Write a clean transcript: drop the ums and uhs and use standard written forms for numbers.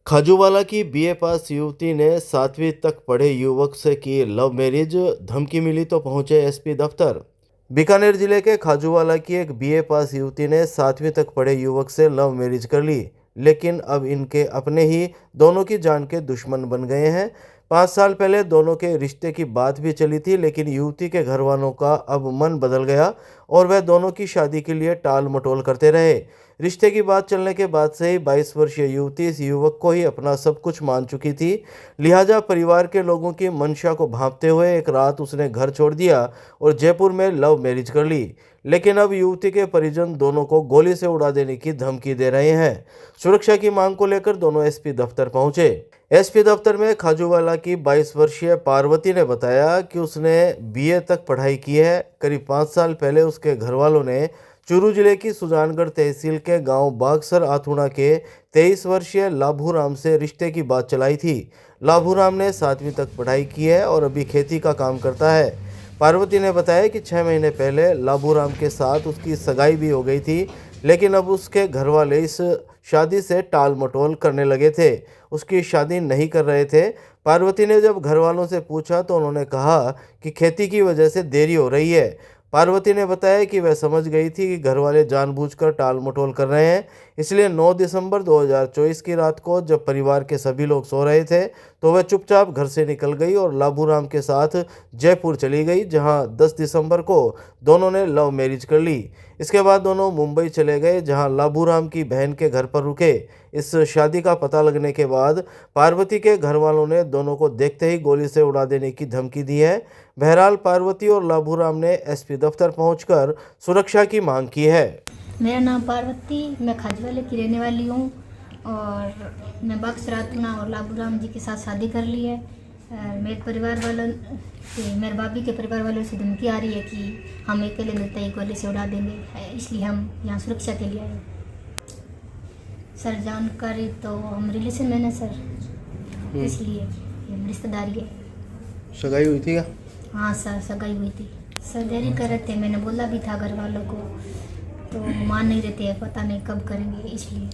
खाजूवाला की बीए पास युवती ने 7वीं तक पढ़े युवक से की लव मैरिज, धमकी मिली तो पहुंचे एसपी दफ्तर। बीकानेर जिले के खाजूवाला की एक बीए पास युवती ने 7वीं तक पढ़े युवक से लव मैरिज कर ली, लेकिन अब इनके अपने ही दोनों की जान के दुश्मन बन गए हैं। 5 साल पहले दोनों के रिश्ते की बात भी चली थी, लेकिन युवती के घर वालों का अब मन बदल गया और वह दोनों की शादी के लिए टाल मटोल करते रहे। रिश्ते की बात चलने के बाद से ही 22 वर्षीय युवती इस युवक को ही अपना सब कुछ मान चुकी थी। लिहाजा परिवार के लोगों की मंशा को भांपते हुए एक रात उसने घर छोड़ दिया और जयपुर में लव मैरिज कर ली। लेकिन अब युवती के परिजन दोनों को गोली से उड़ा देने की धमकी दे रहे हैं। सुरक्षा की मांग को लेकर दोनों एसपी दफ्तर पहुंचे। एसपी दफ्तर में खाजूवाला की 22 वर्षीय पार्वती ने बताया कि उसने बीए तक पढ़ाई की है। करीब 5 साल पहले उसके घर वालों ने चूरू जिले की सुजानगढ़ तहसील के गांव बागसर आथुणा के 23 वर्षीय लाभूराम से रिश्ते की बात चलाई थी। लाभूराम ने 7वीं तक पढ़ाई की है और अभी खेती का काम करता है। पार्वती ने बताया कि 6 महीने पहले लाभूराम के साथ उसकी सगाई भी हो गई थी, लेकिन अब उसके घर वाले इस शादी से टाल मटोल करने लगे थे, उसकी शादी नहीं कर रहे थे। पार्वती ने जब घर वालों से पूछा तो उन्होंने कहा कि खेती की वजह से देरी हो रही है। पार्वती ने बताया कि वह समझ गई थी कि घर वाले जानबूझकर टाल मटोल कर रहे हैं, इसलिए 9 दिसंबर 2024 की रात को जब परिवार के सभी लोग सो रहे थे तो वह चुपचाप घर से निकल गई और लाभूराम के साथ जयपुर चली गई, जहां 10 दिसंबर को दोनों ने लव मैरिज कर ली। इसके बाद दोनों मुंबई चले गए, जहां लाभूराम की बहन के घर पर रुके। इस शादी का पता लगने के बाद पार्वती के घर वालों ने दोनों को देखते ही गोली से उड़ा देने की धमकी दी है। बहरहाल पार्वती और लाभूराम ने एसपी दफ्तर पहुंचकर सुरक्षा की मांग की है। मेरा नाम पार्वती, मैं खाजूवाला की रहने वाली हूँ और मैं बागसर आथुणा और लाभूराम जी के साथ शादी कर ली है। मेरे परिवार वालों से, मेरे भाभी के परिवार वालों से धमकी आ रही है कि हम अकेले मिलते ही गोली से उड़ा देंगे, इसलिए हम यहाँ सुरक्षा के लिए आए। सर जानकारी तो हम रिलेशन में ना सर, इसलिए ये रिश्तेदारी है। सगाई हुई थी क्या? हाँ सर, सगाई हुई थी। सर देरी कर रहे थे, मैंने बोला भी था घर वालों को, तो मान नहीं रहे थे, पता नहीं कब करेंगे, इसलिए